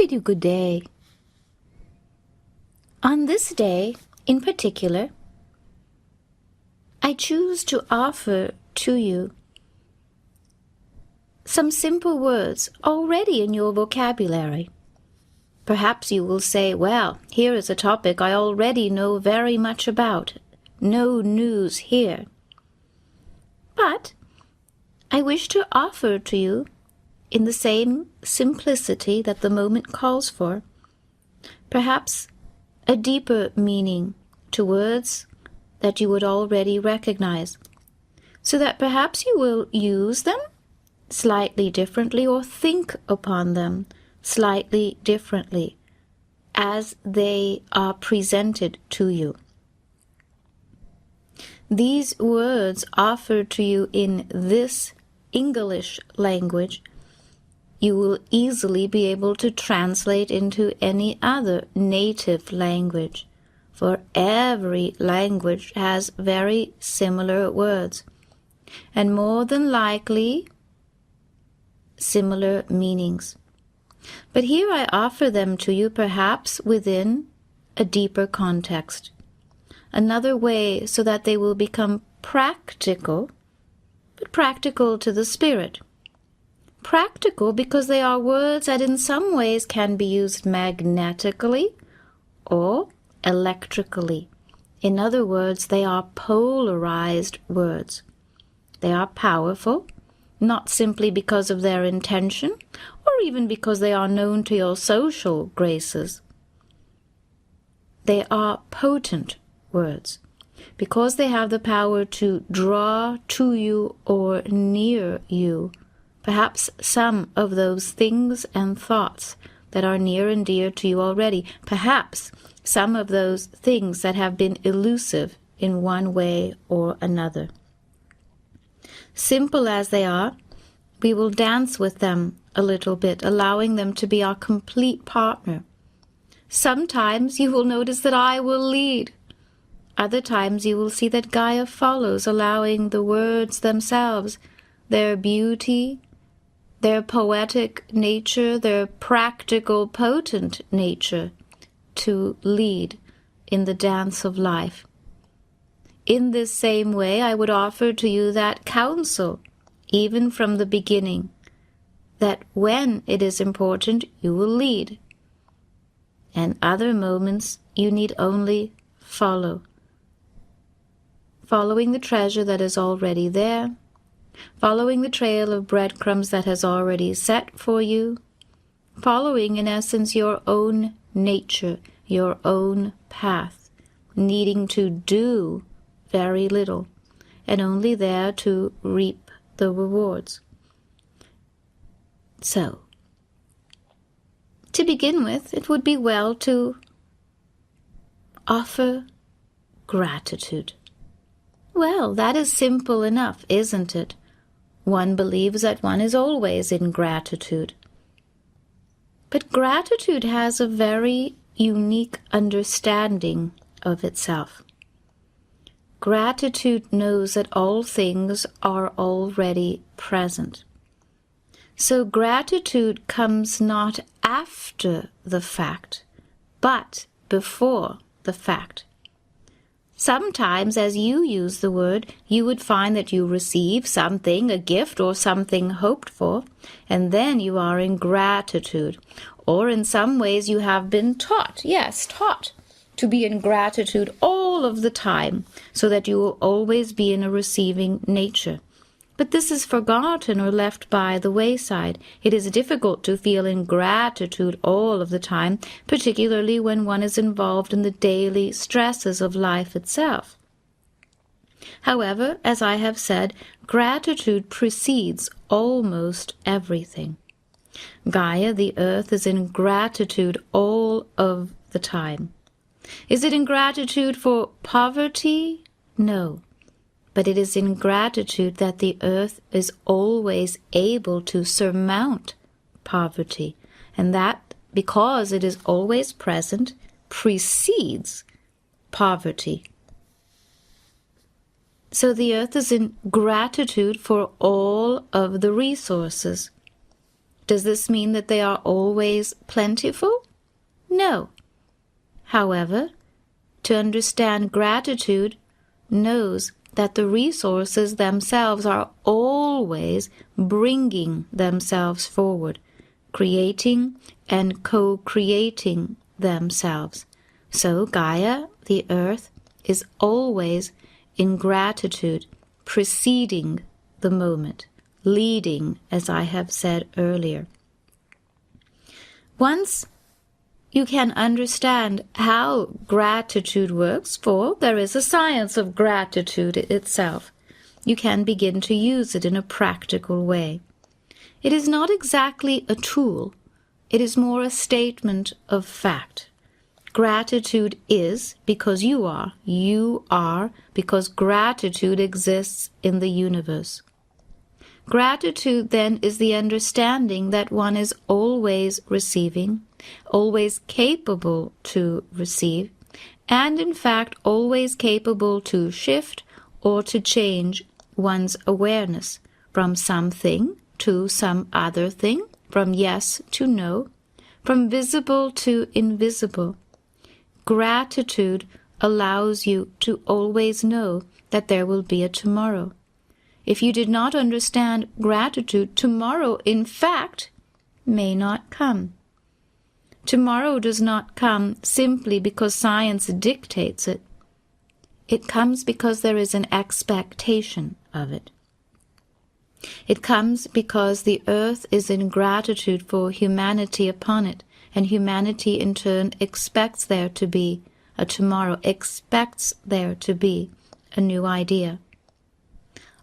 bid you good day. On this day, in particular, I choose to offer to you some simple words already in your vocabulary. Perhaps you will say, well, here is a topic I already know very much about. No news here. But I wish to offer to you, in the same simplicity that the moment calls for, perhaps a deeper meaning to words that you would already recognize, so that perhaps you will use them slightly differently or think upon them slightly differently as they are presented to you. These words offered to you in this English language, you will easily be able to translate into any other native language, for every language has very similar words, and more than likely similar meanings. But here I offer them to you perhaps within a deeper context, another way so that they will become practical, but practical to the spirit. Practical because they are words that in some ways can be used magnetically or electrically. In other words, they are polarized words. They are powerful, not simply because of their intention, or even because they are known to your social graces. They are potent words, because they have the power to draw to you or near you, perhaps some of those things and thoughts that are near and dear to you already, perhaps some of those things that have been elusive in one way or another. Simple as they are, we will dance with them a little bit, allowing them to be our complete partner. Sometimes you will notice that I will lead. Other times you will see that Gaia follows, allowing the words themselves, their beauty, their poetic nature, their practical, potent nature, to lead in the dance of life. In this same way, I would offer to you that counsel, even from the beginning, that when it is important, you will lead. And other moments, you need only follow. Following the treasure that is already there, following the trail of breadcrumbs that has already set for you, following, in essence, your own nature, your own path, needing to do very little, and only there to reap the rewards. So, to begin with, it would be well to offer gratitude. Well, that is simple enough, isn't it? One believes that one is always in gratitude. But gratitude has a very unique understanding of itself. Gratitude knows that all things are already present. So gratitude comes not after the fact, but before the fact. Sometimes, as you use the word, you would find that you receive something, a gift or something hoped for, and then you are in gratitude. Or in some ways you have been taught, to be in gratitude all of the time, so that you will always be in a receiving nature. But this is forgotten or left by the wayside. It is difficult to feel in gratitude all of the time, particularly when one is involved in the daily stresses of life itself. However, as I have said, gratitude precedes almost everything. Gaia, the earth, is in gratitude all of the time. Is it in gratitude for poverty? No. But it is in gratitude that the earth is always able to surmount poverty, and that, because it is always present, precedes poverty. So the earth is in gratitude for all of the resources. Does this mean that they are always plentiful? No. However, to understand gratitude knows that the resources themselves are always bringing themselves forward, creating and co-creating themselves. So Gaia, the earth, is always in gratitude, preceding the moment, leading, as I have said earlier. Once you can understand how gratitude works, for there is a science of gratitude itself, you can begin to use it in a practical way. It is not exactly a tool, it is more a statement of fact. Gratitude is because you are. You are because gratitude exists in the universe. Gratitude then is the understanding that one is always receiving, always capable to receive, and in fact always capable to shift or to change one's awareness from something to some other thing, from yes to no, from visible to invisible. Gratitude allows you to always know that there will be a tomorrow. If you did not understand gratitude, tomorrow, in fact, may not come. Tomorrow does not come simply because science dictates it. It comes because there is an expectation of it. It comes because the earth is in gratitude for humanity upon it, and humanity in turn expects there to be a tomorrow, expects there to be a new idea.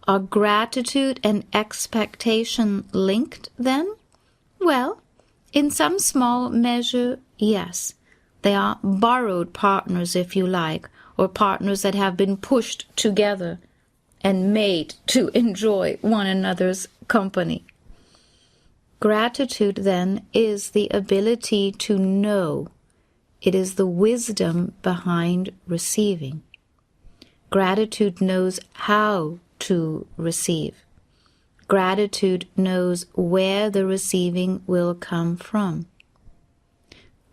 Are gratitude and expectation linked then? Well, in some small measure, yes. They are borrowed partners, if you like, or partners that have been pushed together and made to enjoy one another's company. Gratitude, then, is the ability to know. It is the wisdom behind receiving. Gratitude knows how to receive. Gratitude knows where the receiving will come from.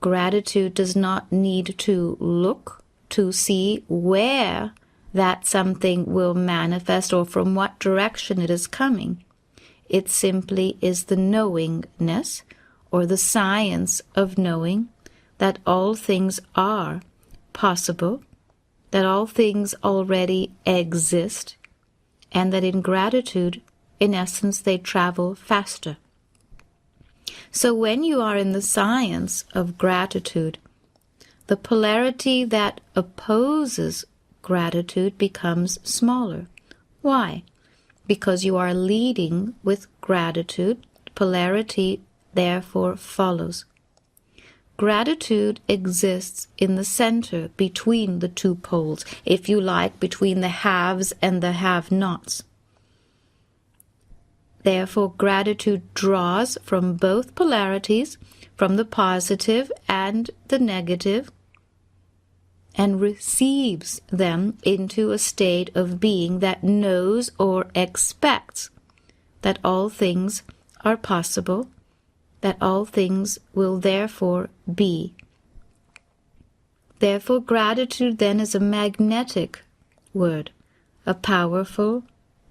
Gratitude does not need to look to see where that something will manifest or from what direction it is coming. It simply is the knowingness or the science of knowing that all things are possible, that all things already exist, and that in gratitude, in essence, they travel faster. So when you are in the science of gratitude, the polarity that opposes gratitude becomes smaller. Why? Because you are leading with gratitude, polarity therefore follows. Gratitude exists in the center between the two poles, if you like, between the haves and the have-nots. Therefore, gratitude draws from both polarities, from the positive and the negative, and receives them into a state of being that knows or expects that all things are possible, that all things will therefore be. Therefore, gratitude then is a magnetic word, a powerful,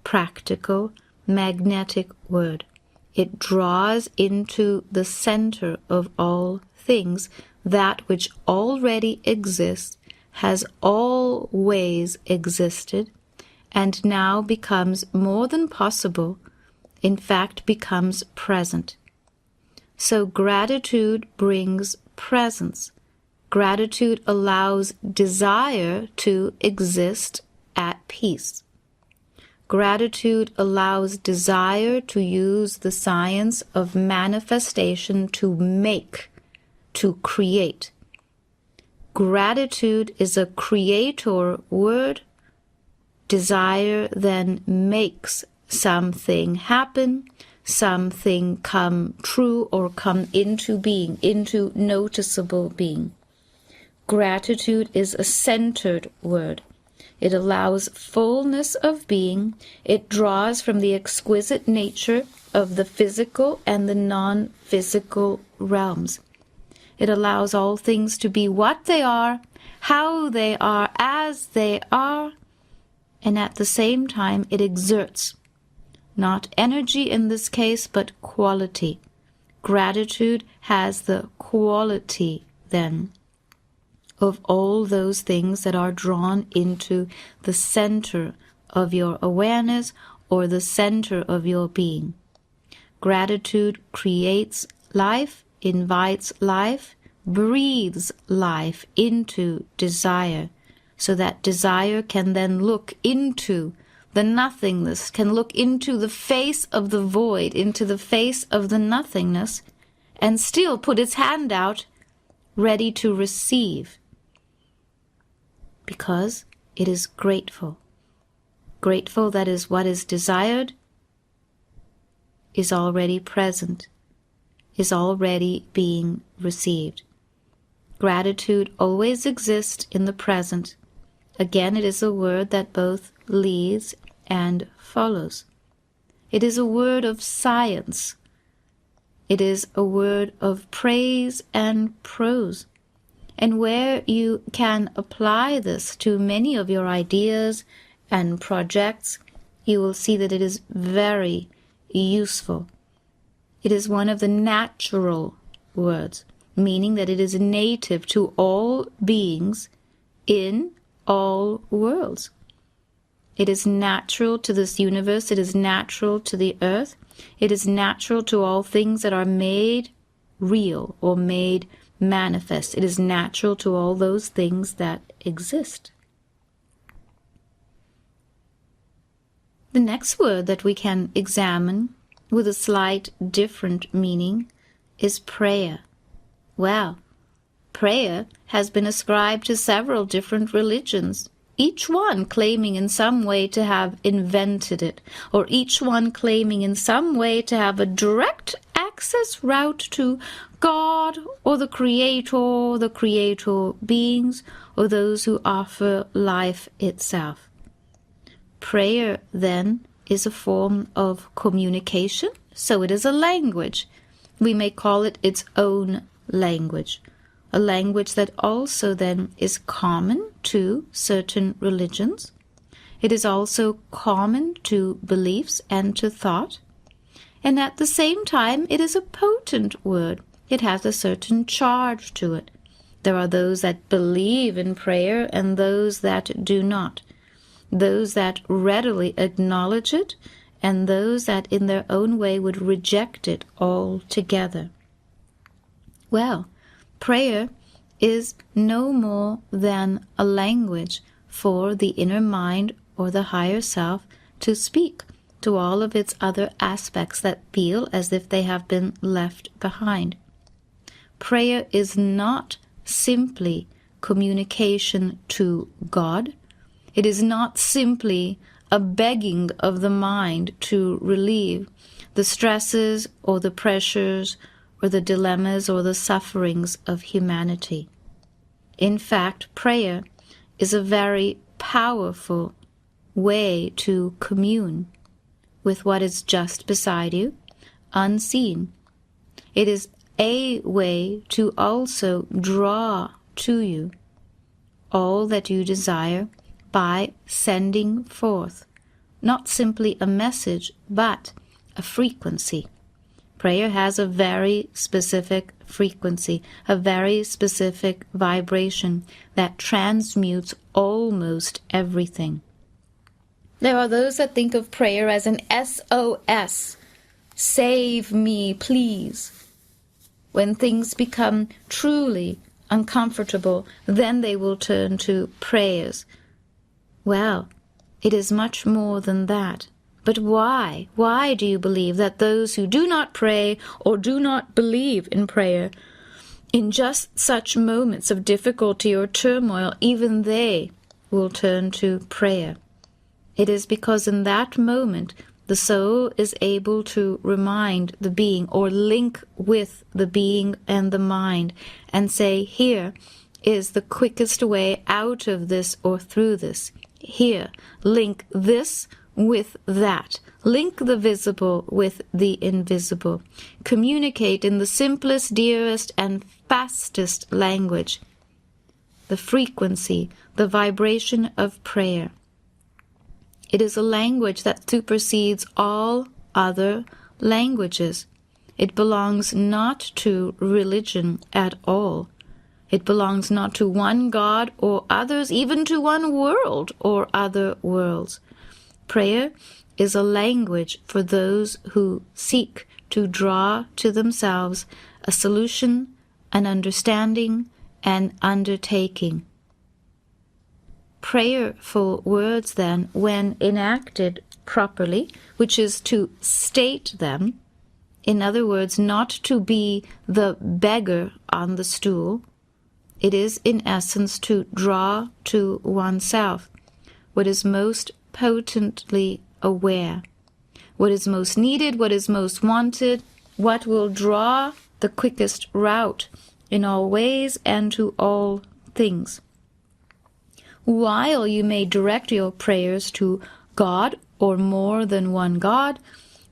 practical, magnetic word. It draws into the center of all things that which already exists, has always existed, and now becomes more than possible, in fact becomes present. So gratitude brings presence. Gratitude allows desire to exist at peace. Gratitude allows desire to use the science of manifestation to make, to create. Gratitude is a creator word. Desire then makes something happen, something come true or come into being, into noticeable being. Gratitude is a centered word. It allows fullness of being. It draws from the exquisite nature of the physical and the non-physical realms. It allows all things to be what they are, how they are, as they are, and at the same time it exerts, not energy in this case, but quality. Gratitude has the quality, then, of all those things that are drawn into the center of your awareness or the center of your being. Gratitude creates life, invites life, breathes life into desire, so that desire can then look into the nothingness, can look into the face of the void, into the face of the nothingness, and still put its hand out, ready to receive, because it is grateful. Grateful that is what is desired is already present, is already being received. Gratitude always exists in the present. Again, it is a word that both leads and follows. It is a word of science. It is a word of praise and prose. And where you can apply this to many of your ideas and projects, you will see that it is very useful. It is one of the natural words, meaning that it is native to all beings in all worlds. It is natural to this universe. It is natural to the earth. It is natural to all things that are made real or made manifest. It is natural to all those things that exist. The next word that we can examine with a slight different meaning is prayer. Well, prayer has been ascribed to several different religions, each one claiming in some way to have invented it, or each one claiming in some way to have a direct access route to God or the creator beings, or those who offer life itself. Prayer, then, is a form of communication, so it is a language. We may call it its own language, a language that also then is common to certain religions. It is also common to beliefs and to thought, and at the same time it is a potent word. It has a certain charge to it. There are those that believe in prayer and those that do not, those that readily acknowledge it and those that in their own way would reject it altogether. Well, prayer is no more than a language for the inner mind or the higher self to speak to all of its other aspects that feel as if they have been left behind. Prayer is not simply communication to God. It is not simply a begging of the mind to relieve the stresses or the pressures or the dilemmas or the sufferings of humanity. In fact, prayer is a very powerful way to commune with what is just beside you, unseen. It is a way to also draw to you all that you desire by sending forth not simply a message, but a frequency. Prayer has a very specific frequency, a very specific vibration that transmutes almost everything. There are those that think of prayer as an SOS, save me, please. When things become truly uncomfortable, then they will turn to prayers. Well, it is much more than that. But why? Why do you believe that those who do not pray or do not believe in prayer, in just such moments of difficulty or turmoil, even they will turn to prayer? It is because in that moment the soul is able to remind the being or link with the being and the mind and say, here is the quickest way out of this or through this. here. Link this with that. Link the visible with the invisible. Communicate in the simplest, dearest, and fastest language. The frequency, the vibration of prayer. It is a language that supersedes all other languages. It belongs not to religion at all. It belongs not to one God or others, even to one world or other worlds. Prayer is a language for those who seek to draw to themselves a solution, an understanding, an undertaking. Prayerful words, then, when enacted properly, which is to state them, in other words, not to be the beggar on the stool, it is in essence to draw to oneself what is most potently aware, what is most needed, what is most wanted, what will draw the quickest route in all ways and to all things. While you may direct your prayers to God or more than one God,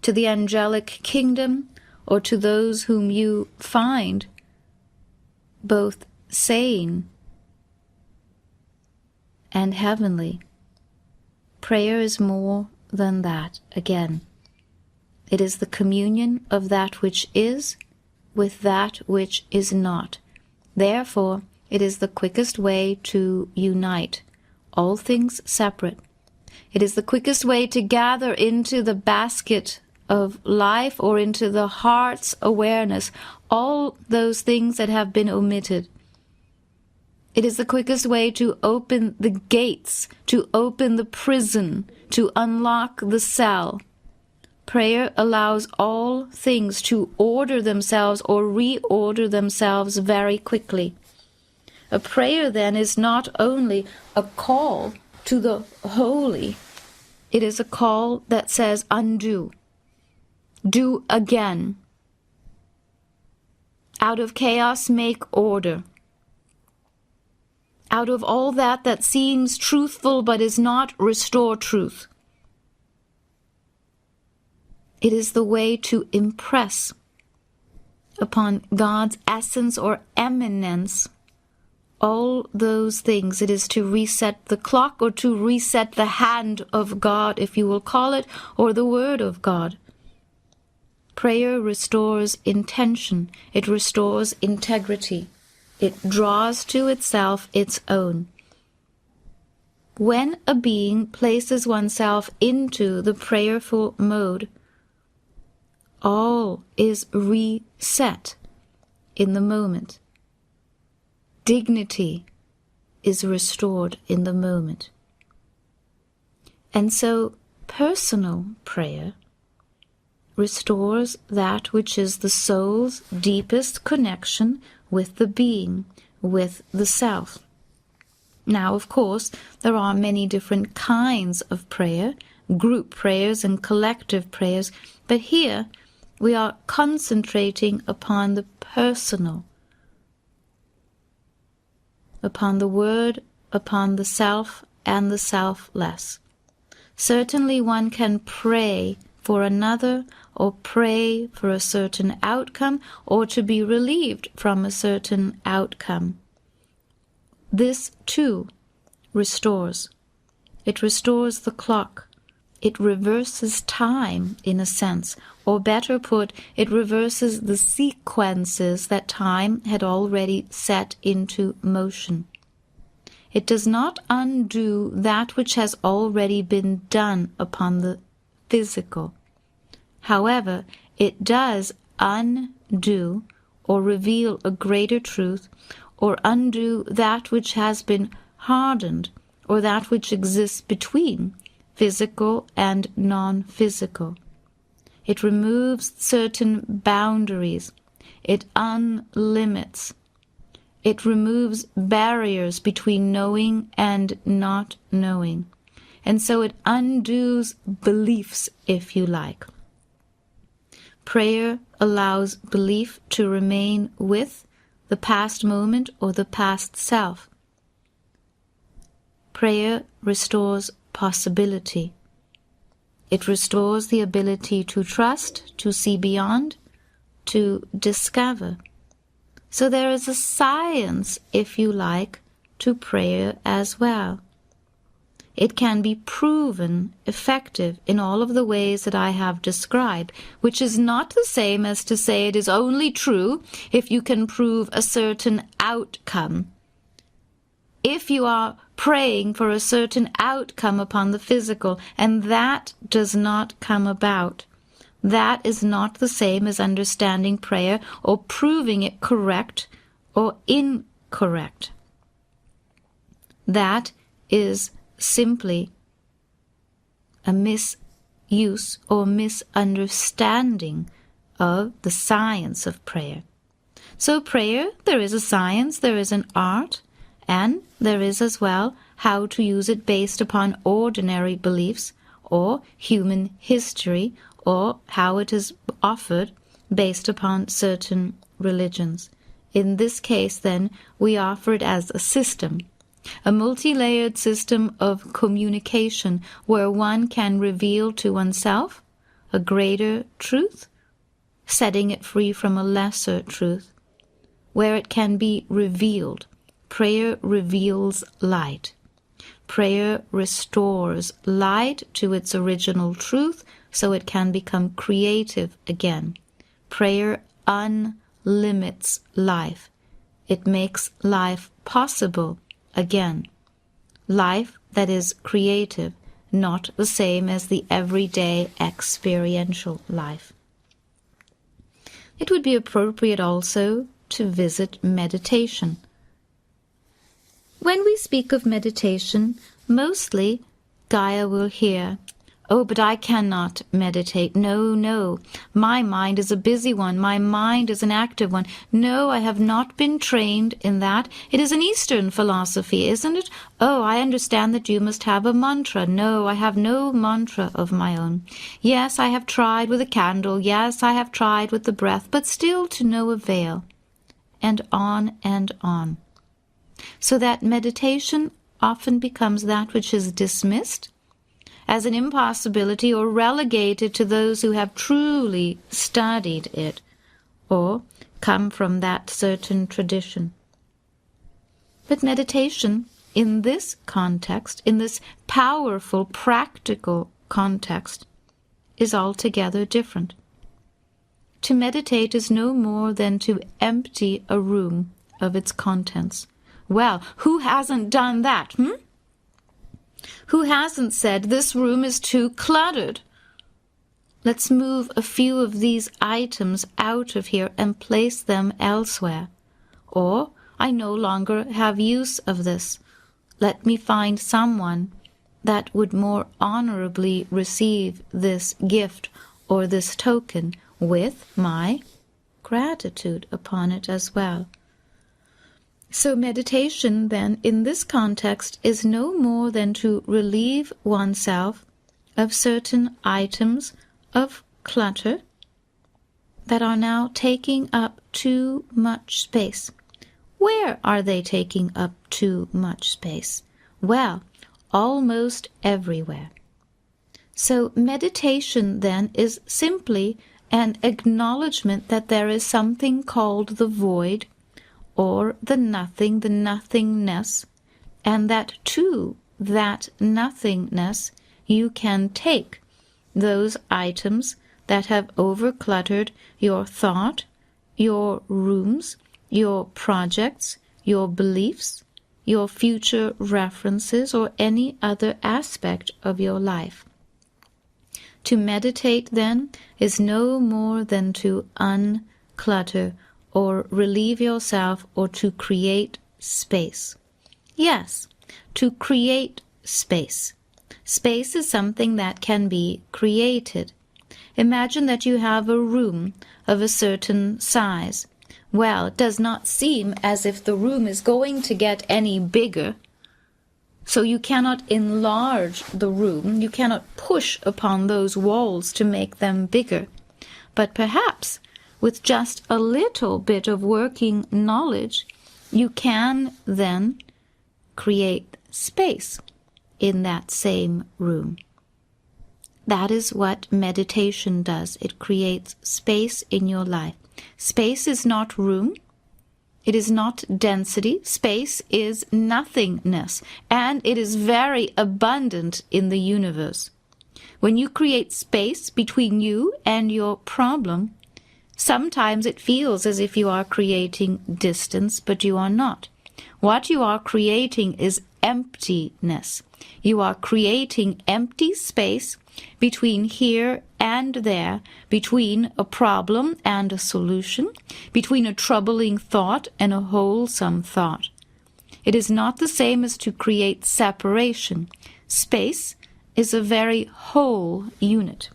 to the angelic kingdom, or to those whom you find both sane and heavenly, prayer is more than that again. It is the communion of that which is with that which is not. Therefore, it is the quickest way to unite all things separate. It is the quickest way to gather into the basket of life or into the heart's awareness all those things that have been omitted. It is the quickest way to open the gates, to open the prison, to unlock the cell. Prayer allows all things to order themselves or reorder themselves very quickly. A prayer, then, is not only a call to the holy, it is a call that says undo, do again. Out of chaos make order. Out of all that seems truthful but is not, restore truth. It is the way to impress upon God's essence or eminence all those things. It is to reset the clock, or to reset the hand of God, if you will call it, or the word of God. Prayer restores intention. It restores integrity. It draws to itself its own. When a being places oneself into the prayerful mode, all is reset in the moment. Dignity is restored in the moment. And so personal prayer restores that which is the soul's deepest connection with the being, with the self. Now, of course, there are many different kinds of prayer, group prayers and collective prayers, but here we are concentrating upon the personal, upon the word, upon the self and the selfless. Certainly one can pray for another, or pray for a certain outcome, or to be relieved from a certain outcome. This too restores. It restores the clock. It reverses time in a sense, or better put, it reverses the sequences that time had already set into motion. It does not undo that which has already been done upon the physical. However, it does undo or reveal a greater truth, or undo that which has been hardened, or that which exists between physical and non-physical. It removes certain boundaries. It unlimits. It removes barriers between knowing and not knowing. And so it undoes beliefs, if you like. Prayer allows belief to remain with the past moment or the past self. prayer restores possibility. It restores the ability to trust, to see beyond, to discover. So there is a science, if you like, to prayer as well. It can be proven effective in all of the ways that I have described, which is not the same as to say it is only true if you can prove a certain outcome. If you are praying for a certain outcome upon the physical, and that does not come about, that is not the same as understanding prayer or proving it correct or incorrect. That is simply a misuse or misunderstanding of the science of prayer. So prayer, there is a science, there is an art, and there is as well how to use it based upon ordinary beliefs or human history, or how it is offered based upon certain religions. In this case, then, we offer it as a system, a multi-layered system of communication where one can reveal to oneself a greater truth, setting it free from a lesser truth, where it can be revealed. Prayer reveals light. Prayer restores light to its original truth so it can become creative again. Prayer unlimits life. It makes life possible again. Life that is creative, not the same as the everyday experiential life. It would be appropriate also to visit meditation. When we speak of meditation, mostly Gaia will hear, "Oh, but I cannot meditate. No. My mind is a busy one. My mind is an active one. No, I have not been trained in that. It is an Eastern philosophy, isn't it? Oh, I understand that you must have a mantra. No, I have no mantra of my own. Yes, I have tried with a candle. Yes, I have tried with the breath, but still to no avail." And on and on. So that meditation often becomes that which is dismissed as an impossibility or relegated to those who have truly studied it or come from that certain tradition. But meditation in this context, in this powerful, practical context, is altogether different. To meditate is no more than to empty a room of its contents. Well, who hasn't done that, Who hasn't said, this room is too cluttered? Let's move a few of these items out of here and place them elsewhere. Or, I no longer have use of this. Let me find someone that would more honorably receive this gift or this token with my gratitude upon it as well. So meditation, then, in this context, is no more than to relieve oneself of certain items of clutter that are now taking up too much space. Where are they taking up too much space? Well, almost everywhere. So meditation, then, is simply an acknowledgement that there is something called the void, or the nothing, the nothingness, and that to that nothingness you can take those items that have overcluttered your thought, your rooms, your projects, your beliefs, your future references, or any other aspect of your life. To meditate, then, is no more than to unclutter or relieve yourself, or to create space. Yes, to create space. Space is something that can be created. Imagine that you have a room of a certain size. Well, it does not seem as if the room is going to get any bigger. So you cannot enlarge the room. You cannot push upon those walls to make them bigger. But perhaps with just a little bit of working knowledge, you can then create space in that same room. That is what meditation does. It creates space in your life. Space is not room. It is not density. Space is nothingness, and it is very abundant in the universe. When you create space between you and your problem, sometimes it feels as if you are creating distance, but you are not. What you are creating is emptiness. You are creating empty space between here and there, between a problem and a solution, between a troubling thought and a wholesome thought. It is not the same as to create separation. Space is a very whole unit.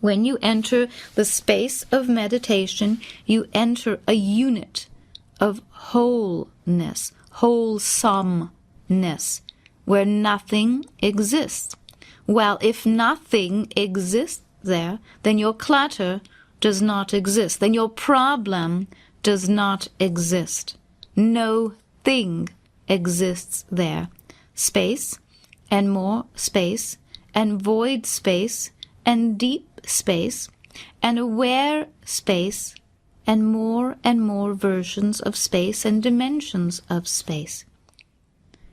When you enter the space of meditation, you enter a unit of wholeness, wholesomeness, where nothing exists. Well, if nothing exists there, then your clutter does not exist. Then your problem does not exist. No thing exists there. Space and more space and void space and deep space and aware space and more versions of space and dimensions of space.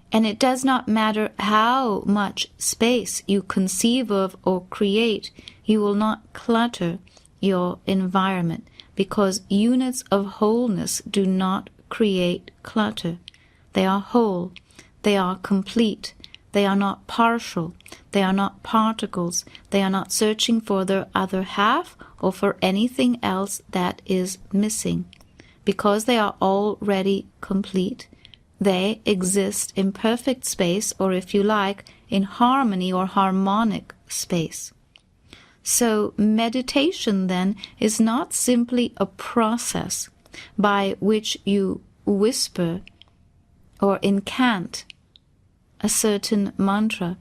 And it does not matter how much space you conceive of or create, you will not clutter your environment, because units of wholeness do not create clutter. They are whole, they are complete, they are not partial, they are not particles, they are not searching for their other half or for anything else that is missing. Because they are already complete, they exist in perfect space, or if you like, in harmony or harmonic space. So meditation then is not simply a process by which you whisper or incant a certain mantra.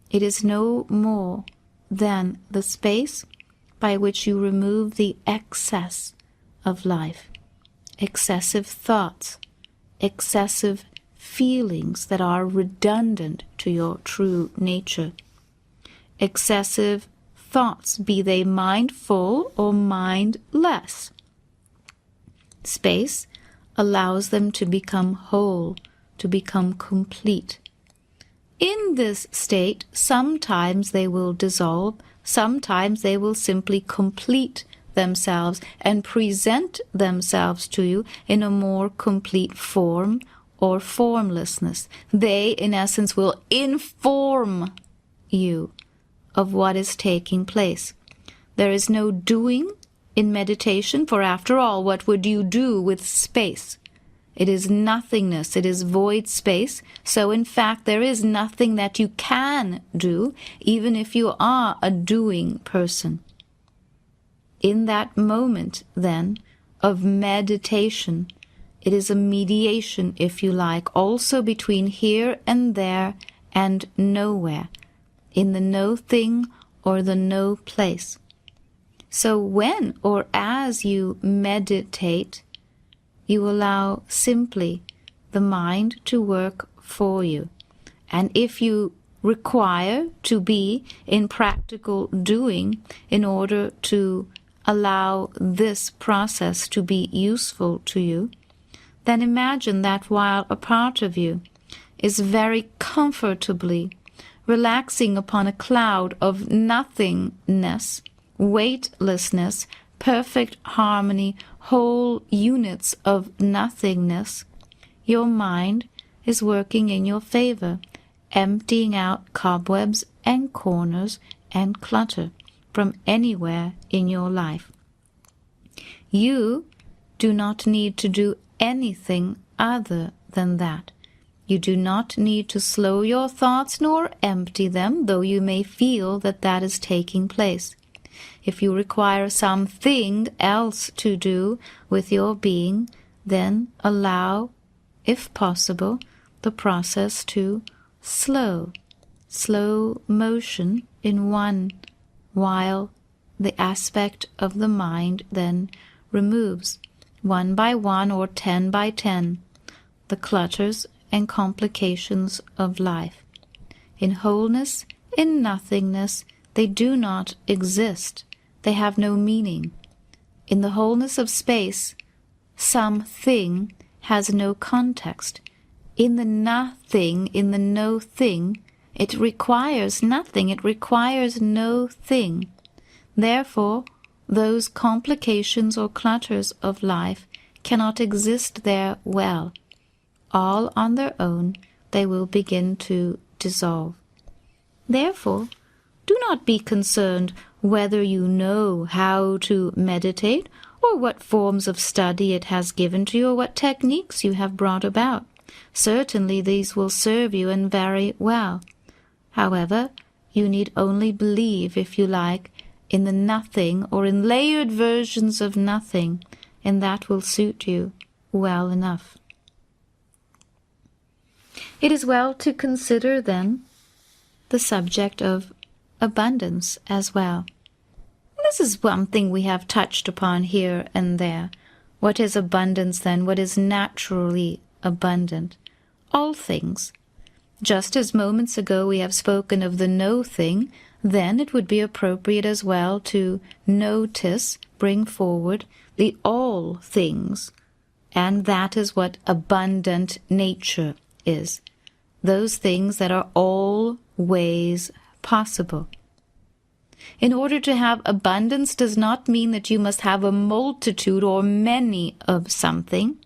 It is no more than the space by which you remove the excess of life, excessive thoughts, excessive feelings that are redundant to your true nature. Excessive thoughts, be they mindful or mindless. Space allows them to become whole, to become complete. In this state, sometimes they will dissolve, sometimes they will simply complete themselves and present themselves to you in a more complete form or formlessness. They, in essence, will inform you of what is taking place. There is no doing in meditation, for after all, what would you do with space? It is nothingness, it is void space, so in fact there is nothing that you can do, even if you are a doing person. In that moment, then, of meditation, it is a mediation, if you like, also between here and there and nowhere, in the no thing or the no place. So when or as you meditate, you allow simply the mind to work for you. And if you require to be in practical doing in order to allow this process to be useful to you, then imagine that while a part of you is very comfortably relaxing upon a cloud of nothingness, weightlessness, perfect harmony, whole units of nothingness, your mind is working in your favor, emptying out cobwebs and corners and clutter from anywhere in your life. You do not need to do anything other than that. You do not need to slow your thoughts nor empty them, though you may feel that that is taking place. If you require something else to do with your being, then allow, if possible, the process to slow motion in one, while the aspect of the mind then removes, 1 by 1 or 10 by 10, the clutters and complications of life. In wholeness, in nothingness, they do not exist. They have no meaning. In the wholeness of space, something has no context. In the nothing, in the no thing, it requires nothing. It requires no thing. Therefore, those complications or clutters of life cannot exist there well. All on their own, they will begin to dissolve. Therefore, do not be concerned whether you know how to meditate, or what forms of study it has given to you, or what techniques you have brought about. Certainly these will serve you, and very well. However, you need only believe, if you like, in the nothing, or in layered versions of nothing, and that will suit you well enough. It is well to consider, then, the subject of abundance as well. This is one thing we have touched upon here and there. What is abundance, then? What is naturally abundant? All things. Just as moments ago we have spoken of the no thing, then it would be appropriate as well to notice, bring forward, the all things. And that is what abundant nature is. Those things that are always possible. In order to have abundance does not mean that you must have a multitude or many of something.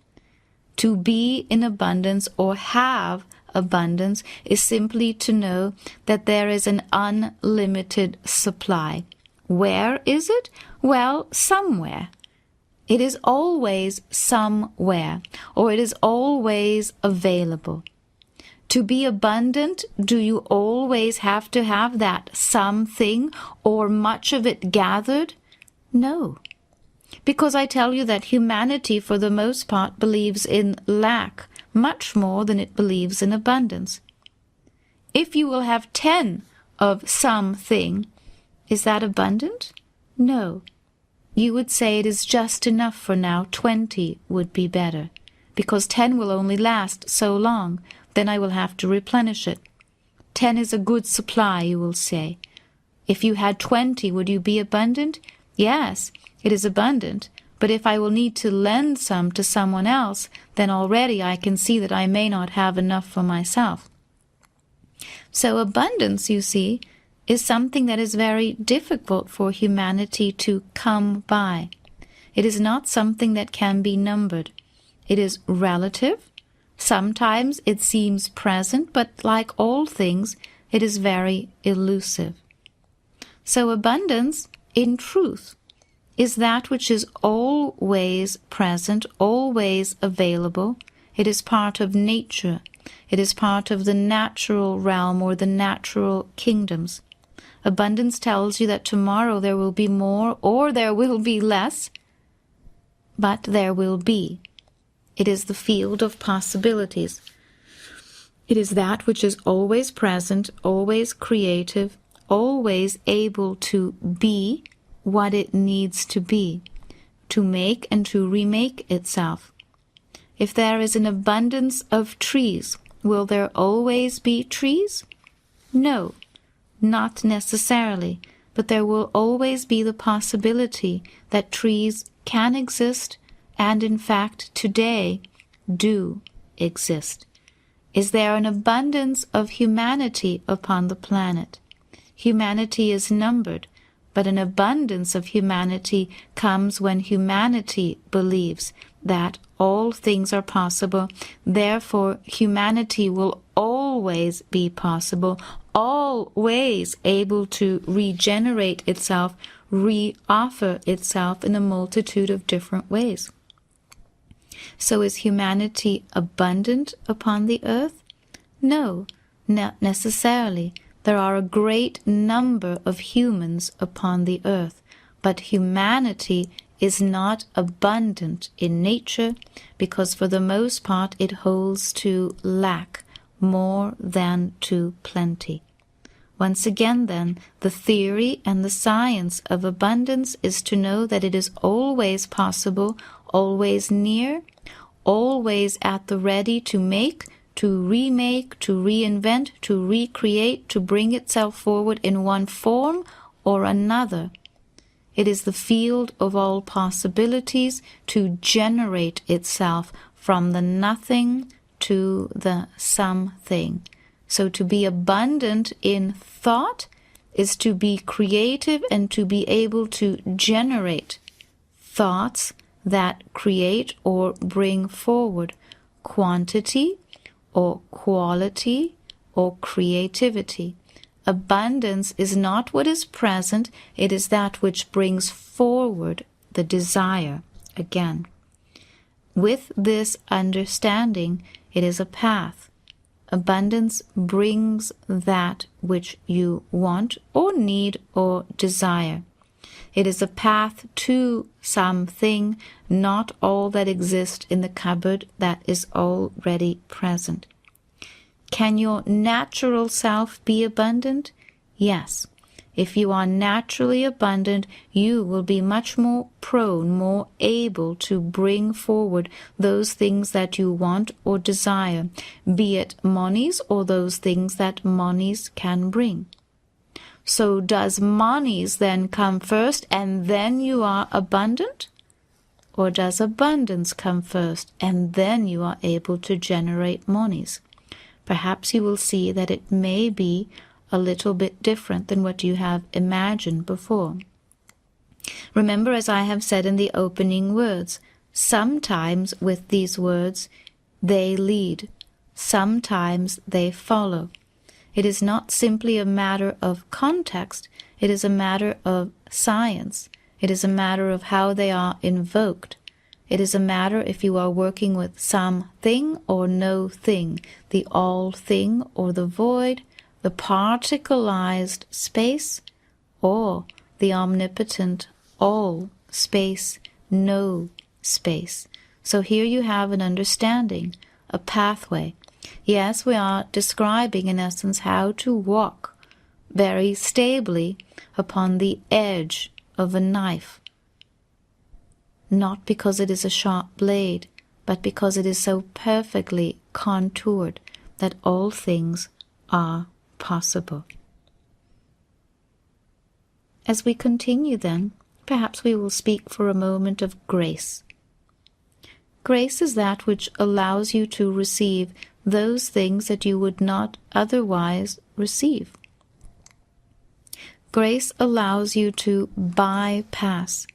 To be in abundance or have abundance is simply to know that there is an unlimited supply. Where is it? Well, somewhere. It is always somewhere, or it is always available. To be abundant, do you always have to have that something or much of it gathered? No. Because I tell you that humanity, for the most part, believes in lack much more than it believes in abundance. If you will have 10 of something, is that abundant? No. You would say it is just enough for now. 20 would be better, because 10 will only last so long. Then I will have to replenish it. 10 is a good supply, you will say. If you had 20, would you be abundant? Yes, it is abundant. But if I will need to lend some to someone else, then already I can see that I may not have enough for myself. So abundance, you see, is something that is very difficult for humanity to come by. It is not something that can be numbered. It is relative. Sometimes it seems present, but like all things, it is very elusive. So abundance, in truth, is that which is always present, always available. It is part of nature. It is part of the natural realm or the natural kingdoms. Abundance tells you that tomorrow there will be more or there will be less, but there will be. It is the field of possibilities. It is that which is always present, always creative, always able to be what it needs to be, to make and to remake itself. If there is an abundance of trees, will there always be trees? No, not necessarily, but there will always be the possibility that trees can exist and in fact today do exist. Is there an abundance of humanity upon the planet? Humanity is numbered, but an abundance of humanity comes when humanity believes that all things are possible. Therefore, humanity will always be possible, always able to regenerate itself, re-offer itself in a multitude of different ways. So is humanity abundant upon the earth? No, not necessarily. There are a great number of humans upon the earth, but humanity is not abundant in nature because for the most part it holds to lack more than to plenty. Once again, then, the theory and the science of abundance is to know that it is always possible, always near, always at the ready to make, to remake, to reinvent, to recreate, to bring itself forward in one form or another. It is the field of all possibilities to generate itself from the nothing to the something. So to be abundant in thought is to be creative and to be able to generate thoughts that create or bring forward quantity or quality or creativity. Abundance is not what is present, it is that which brings forward the desire again. With this understanding, it is a path. Abundance brings that which you want or need or desire. It is a path to something, not all that exists in the cupboard that is already present. Can your natural self be abundant? Yes. If you are naturally abundant, you will be much more prone, more able to bring forward those things that you want or desire, be it monies or those things that monies can bring. So does monies then come first and then you are abundant? Or does abundance come first and then you are able to generate monies? Perhaps you will see that it may be a little bit different than what you have imagined before. Remember, as I have said in the opening words, sometimes with these words they lead, sometimes they follow. It is not simply a matter of context, it is a matter of science. It is a matter of how they are invoked. It is a matter if you are working with something or no thing, the all thing or the void, the particleized space, or the omnipotent all space, no space. So here you have an understanding, a pathway. Yes, we are describing in essence how to walk very stably upon the edge of a knife. Not because it is a sharp blade, but because it is so perfectly contoured that all things are possible. As we continue then, perhaps we will speak for a moment of grace. Grace is that which allows you to receive those things that you would not otherwise receive. Grace allows you to bypass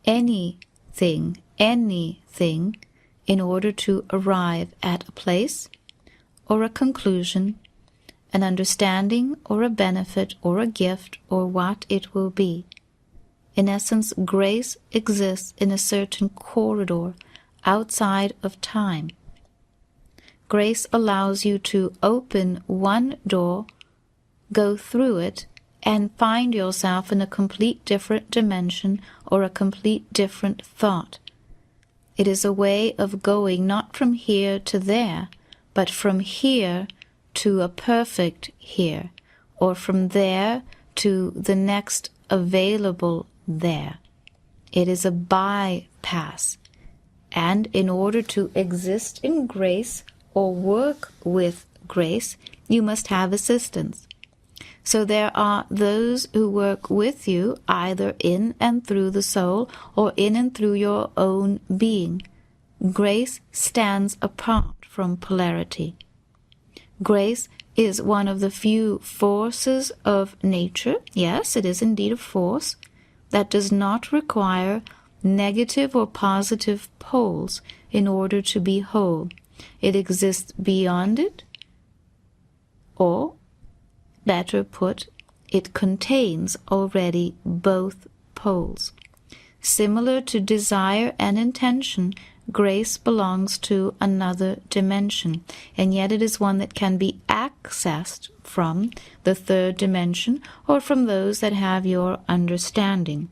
anything in order to arrive at a place or a conclusion, an understanding or a benefit or a gift or what it will be. In essence, grace exists in a certain corridor outside of time. Grace allows you to open one door, go through it, and find yourself in a complete different dimension or a complete different thought. It is a way of going not from here to there, but from here to a perfect here, or from there to the next available there. It is a bypass. And in order to exist in grace or work with grace, you must have assistance. So there are those who work with you either in and through the soul or in and through your own being. Grace stands apart from polarity. Grace is one of the few forces of nature, yes, it is indeed a force, that does not require negative or positive poles in order to be whole. It exists beyond it, or better put, it contains already both poles. Similar to desire and intention, grace belongs to another dimension, and yet it is one that can be accessed from the third dimension or from those that have your understanding.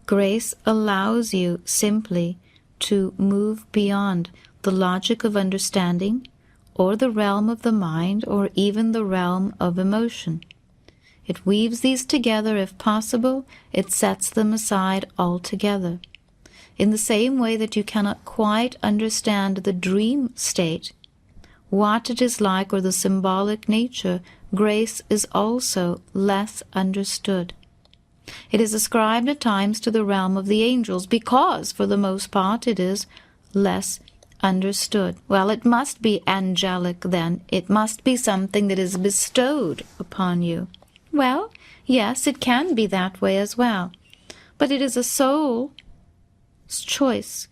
Grace allows you simply to move beyond the logic of understanding, or the realm of the mind, or even the realm of emotion. It weaves these together if possible, it sets them aside altogether. In the same way that you cannot quite understand the dream state, what it is like or the symbolic nature, grace is also less understood. It is ascribed at times to the realm of the angels because, for the most part, it is less understood. Well, it must be angelic then. It must be something that is bestowed upon you. Well, yes, it can be that way as well. But it is a soul's choice.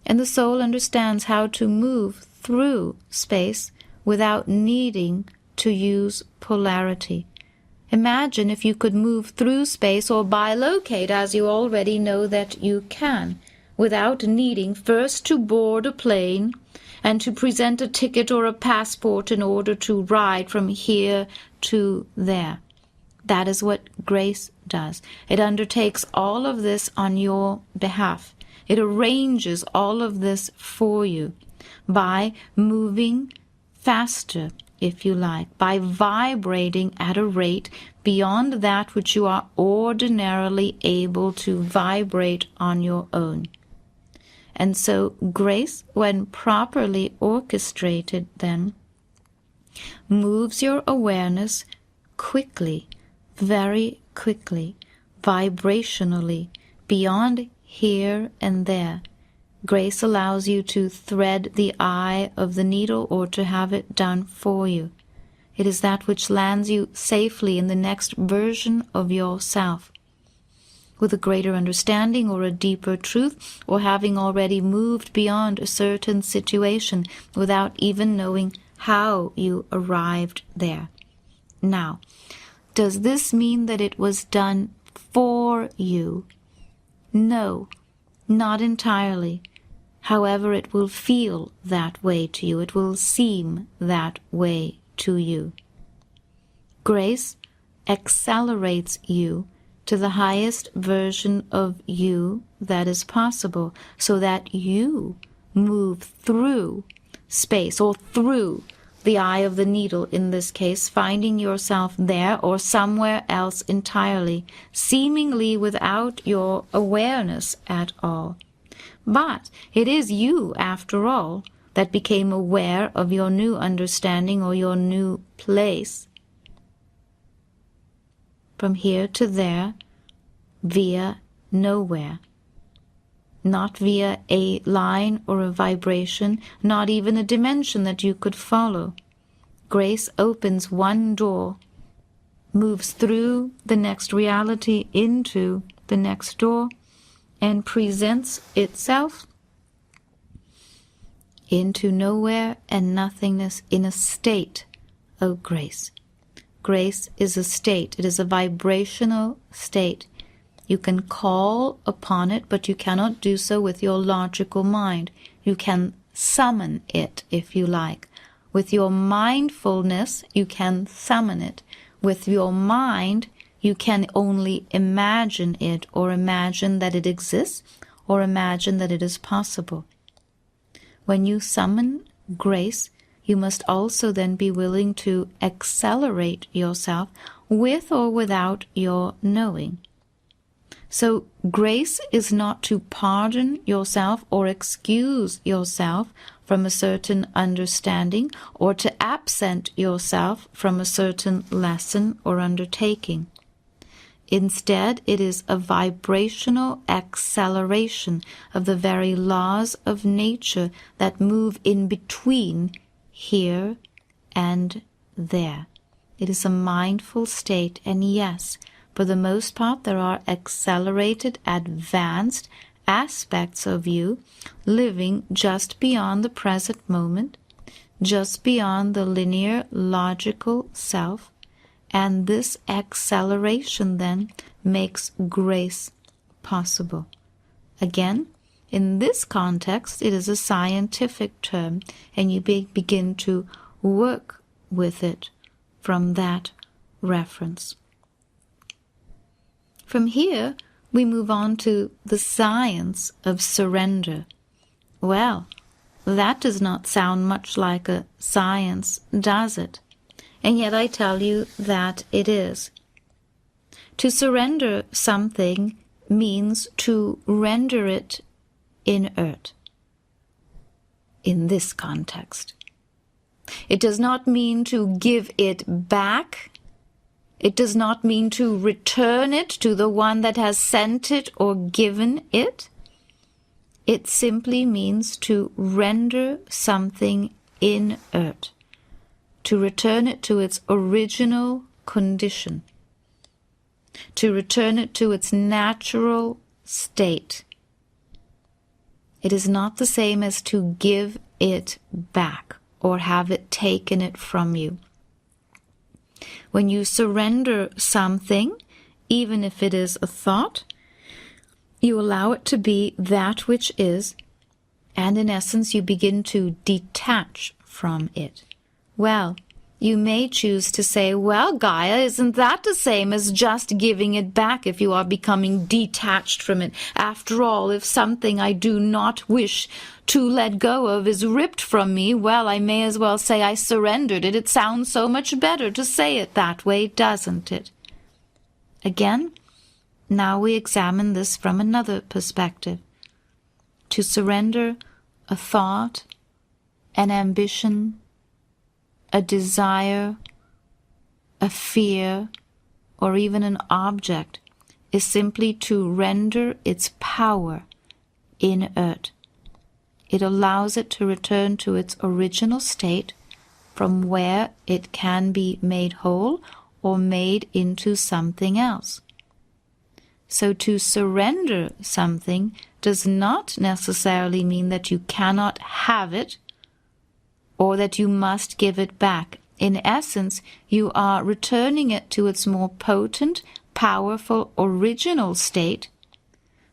And the soul understands how to move through space without needing to use polarity. Imagine if you could move through space or bilocate, as you already know that you can, without needing first to board a plane and to present a ticket or a passport in order to ride from here to there. That is what grace does. It undertakes all of this on your behalf. It arranges all of this for you by moving faster, if you like, by vibrating at a rate beyond that which you are ordinarily able to vibrate on your own. And so grace, when properly orchestrated, then moves your awareness quickly, very quickly, vibrationally, beyond here and there. Grace allows you to thread the eye of the needle or to have it done for you. It is that which lands you safely in the next version of yourself, with a greater understanding or a deeper truth, or having already moved beyond a certain situation without even knowing how you arrived there. Now, does this mean that it was done for you? No, not entirely. However, it will feel that way to you. It will seem that way to you. Grace accelerates you to the highest version of you that is possible, so that you move through space, or through the eye of the needle in this case, finding yourself there or somewhere else entirely, seemingly without your awareness at all. But it is you, after all, that became aware of your new understanding or your new place. From here to there, via nowhere. Not via a line or a vibration, not even a dimension that you could follow. Grace opens one door, moves through the next reality into the next door, and presents itself into nowhere and nothingness in a state of grace. Grace is a state. It is a vibrational state. You can call upon it, but you cannot do so with your logical mind. You can summon it, if you like. With your mindfulness, you can summon it. With your mind, you can only imagine it, or imagine that it exists, or imagine that it is possible. When you summon grace, you must also then be willing to accelerate yourself with or without your knowing. So grace is not to pardon yourself or excuse yourself from a certain understanding, or to absent yourself from a certain lesson or undertaking. Instead, it is a vibrational acceleration of the very laws of nature that move in between here and there. It is a mindful state, and yes, for the most part, there are accelerated, advanced aspects of you living just beyond the present moment, just beyond the linear, logical self, and this acceleration then makes grace possible. Again, in this context, it is a scientific term, and you begin to work with it from that reference. From here, we move on to the science of surrender. Well, that does not sound much like a science, does it? And yet I tell you that it is. To surrender something means to render it inert in this context. It does not mean to give it back. It does not mean to return it to the one that has sent it or given it. It simply means to render something inert, to return it to its original condition, to return it to its natural state. It is not the same as to give it back or have it taken it from you. When you surrender something, even if it is a thought, you allow it to be that which is, and in essence you begin to detach from it. Well, you may choose to say, well, Gaia, isn't that the same as just giving it back if you are becoming detached from it? After all, if something I do not wish to let go of is ripped from me, well, I may as well say I surrendered it. It sounds so much better to say it that way, doesn't it? Again, now we examine this from another perspective. To surrender a thought, an ambition, a desire, a fear, or even an object is simply to render its power inert. It allows it to return to its original state from where it can be made whole or made into something else. So to surrender something does not necessarily mean that you cannot have it or that you must give it back. In essence, you are returning it to its more potent, powerful, original state,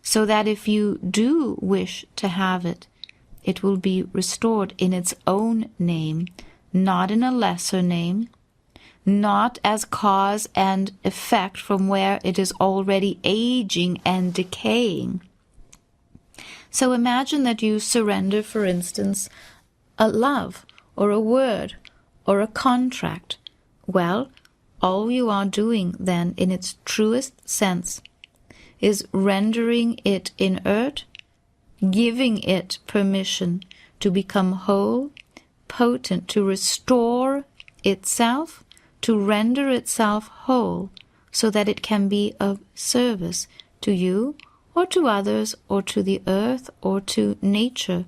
so that if you do wish to have it, it will be restored in its own name, not in a lesser name, not as cause and effect from where it is already aging and decaying. So imagine that you surrender, for instance, a love, or a word, or a contract. Well, all you are doing then, in its truest sense, is rendering it inert, giving it permission to become whole, potent, to restore itself, to render itself whole, so that it can be of service to you, or to others, or to the earth, or to nature,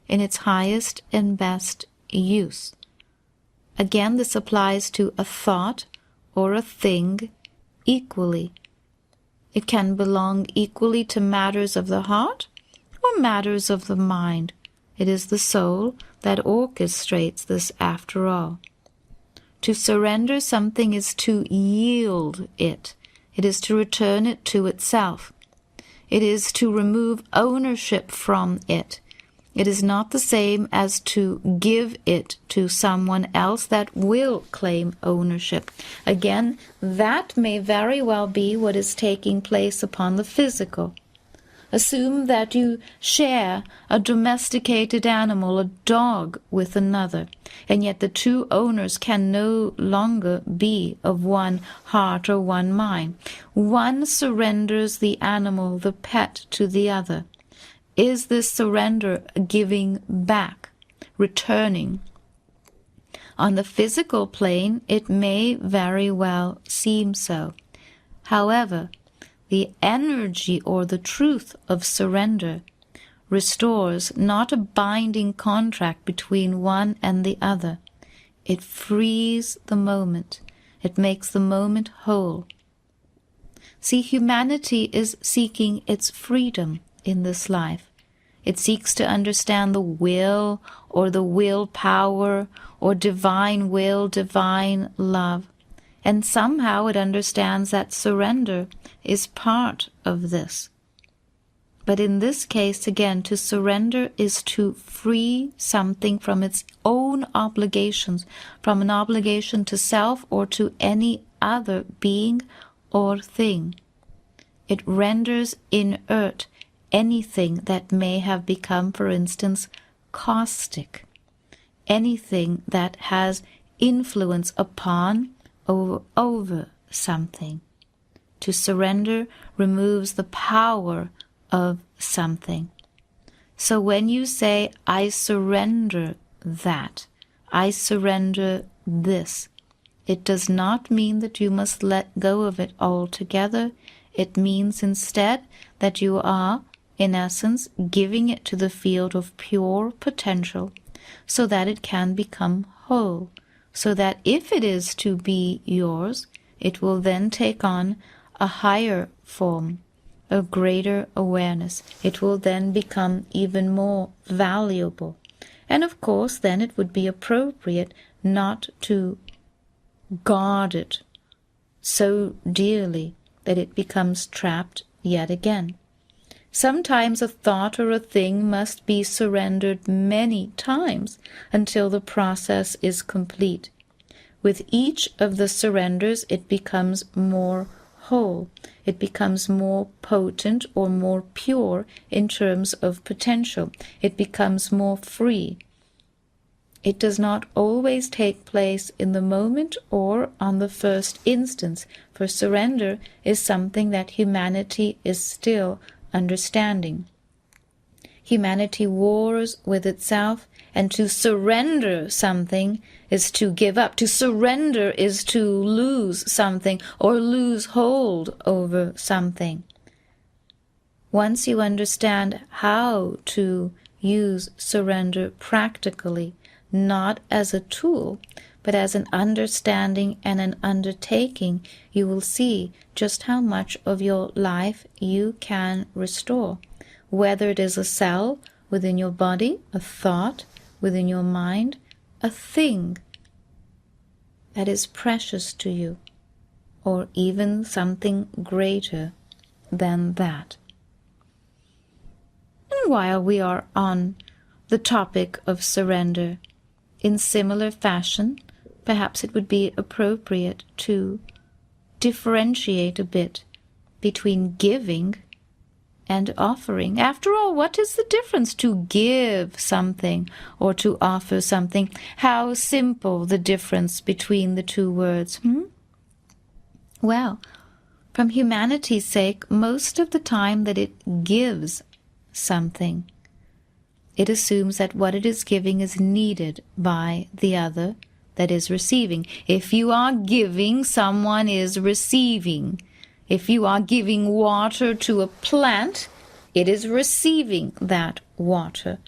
in its highest and best use. Again, this applies to a thought or a thing equally. It can belong equally to matters of the heart or matters of the mind. It is the soul that orchestrates this after all. To surrender something is to yield it. It is to return it to itself. It is to remove ownership from it. It is not the same as to give it to someone else that will claim ownership. Again, that may very well be what is taking place upon the physical. Assume that you share a domesticated animal, a dog, with another, and yet the two owners can no longer be of one heart or one mind. One surrenders the animal, the pet, to the other. Is this surrender giving back, returning? On the physical plane, it may very well seem so. However, the energy or the truth of surrender restores not a binding contract between one and the other. It frees the moment. It makes the moment whole. See, humanity is seeking its freedom in this life. It seeks to understand the will or the willpower or divine will, divine love. And somehow it understands that surrender is part of this. But in this case, again, to surrender is to free something from its own obligations, from an obligation to self or to any other being or thing. It renders inert anything that may have become, for instance, caustic, anything that has influence upon or over something. To surrender removes the power of something. So when you say, I surrender that, I surrender this, it does not mean that you must let go of it altogether. It means instead that you are, in essence, giving it to the field of pure potential so that it can become whole, so that if it is to be yours, it will then take on a higher form, a greater awareness. It will then become even more valuable. And of course, then it would be appropriate not to guard it so dearly that it becomes trapped yet again. Sometimes a thought or a thing must be surrendered many times until the process is complete. With each of the surrenders, it becomes more whole. It becomes more potent or more pure in terms of potential. It becomes more free. It does not always take place in the moment or on the first instance, for surrender is something that humanity is still understanding. Humanity wars with itself, and to surrender something is to give up. To surrender is to lose something or lose hold over something. Once you understand how to use surrender practically, not as a tool, but as an understanding and an undertaking, you will see just how much of your life you can restore. Whether it is a cell within your body, a thought within your mind, a thing that is precious to you, or even something greater than that. And while we are on the topic of surrender, in similar fashion, perhaps it would be appropriate to differentiate a bit between giving and offering. After all, what is the difference to give something or to offer something? How simple the difference between the two words, Well, from humanity's sake, most of the time that it gives something, it assumes that what it is giving is needed by the other that is receiving. If you are giving, someone is receiving. If you are giving water to a plant, it is receiving that water.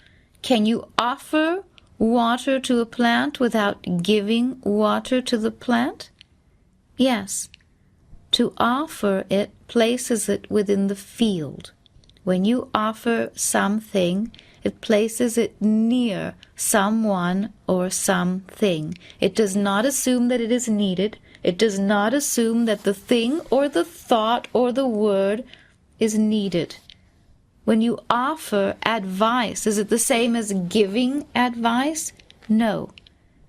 Can you offer water to a plant without giving water to the plant? Yes. To offer it places it within the field. When you offer something, it places it near someone or something. It does not assume that it is needed. It does not assume that the thing or the thought or the word is needed. When you offer advice, is it the same as giving advice? No.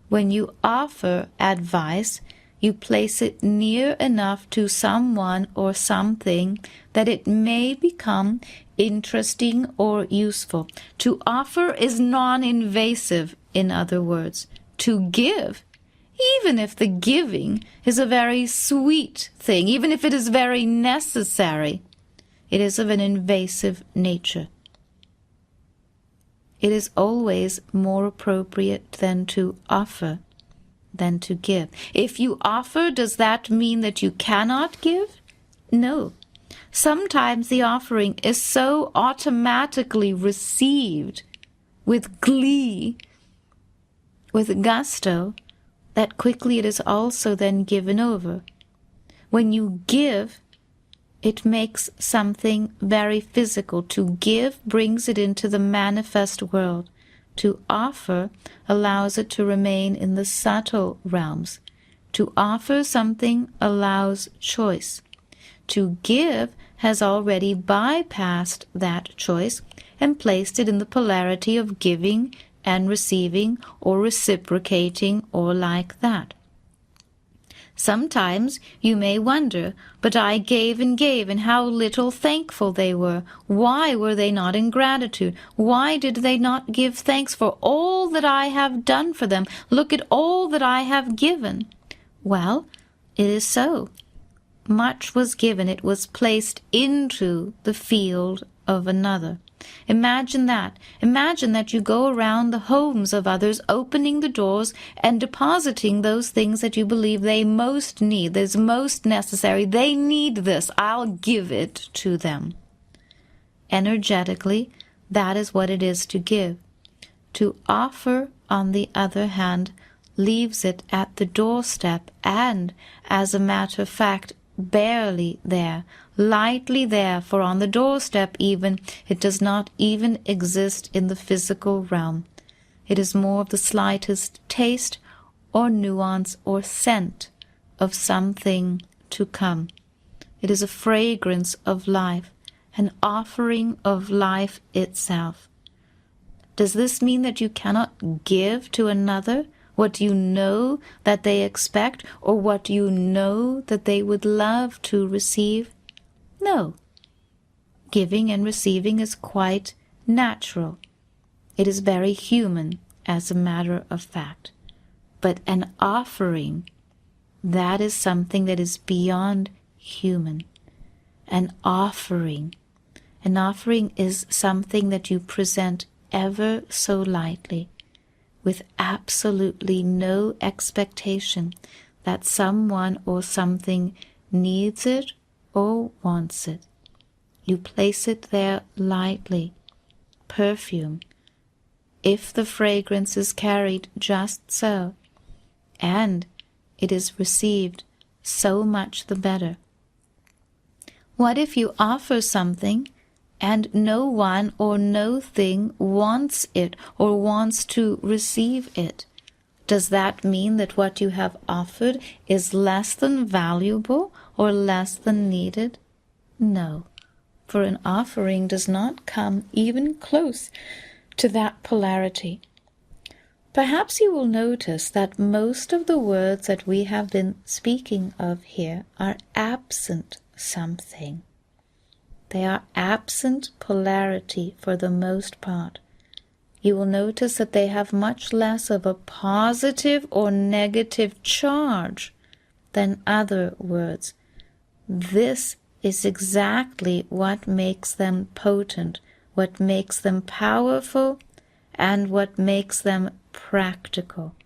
When you offer advice, you place it near enough to someone or something that it may become interesting or useful. To offer is non-invasive, in other words. To give, even if the giving is a very sweet thing, even if it is very necessary, it is of an invasive nature. It is always more appropriate than to offer than to give. If you offer, does that mean that you cannot give? No. Sometimes the offering is so automatically received with glee, with gusto, that quickly it is also then given over. When you give, it makes something very physical. To give brings it into the manifest world. To offer allows it to remain in the subtle realms. To offer something allows choice. To give has already bypassed that choice and placed it in the polarity of giving and receiving or reciprocating or like that. Sometimes you may wonder, but I gave, and how little thankful they were. Why were they not in gratitude? Why did they not give thanks for all that I have done for them? Look at all that I have given. Well, it is so. Much was given. It was placed into the field of another. Imagine that. Imagine that you go around the homes of others, opening the doors and depositing those things that you believe they most need, that's most necessary. They need this. I'll give it to them. Energetically, that is what it is to give. To offer, on the other hand, leaves it at the doorstep and, as a matter of fact, barely there, lightly there, for on the doorstep even, it does not even exist in the physical realm. It is more of the slightest taste or nuance or scent of something to come. It is a fragrance of life, an offering of life itself. Does this mean that you cannot give to another what you know that they expect, or what you know that they would love to receive? No. Giving and receiving is quite natural. It is very human, as a matter of fact. But an offering, that is something that is beyond human. An offering is something that you present ever so lightly, with absolutely no expectation that someone or something needs it or wants it. You place it there lightly. Perfume, if the fragrance is carried just so, and it is received, so much the better. What if you offer something and no one or no thing wants it or wants to receive it? Does that mean that what you have offered is less than valuable or less than needed? No, for an offering does not come even close to that polarity. Perhaps you will notice that most of the words that we have been speaking of here are absent something. They are absent polarity for the most part. You will notice that they have much less of a positive or negative charge than other words. This is exactly what makes them potent, what makes them powerful, and what makes them practical.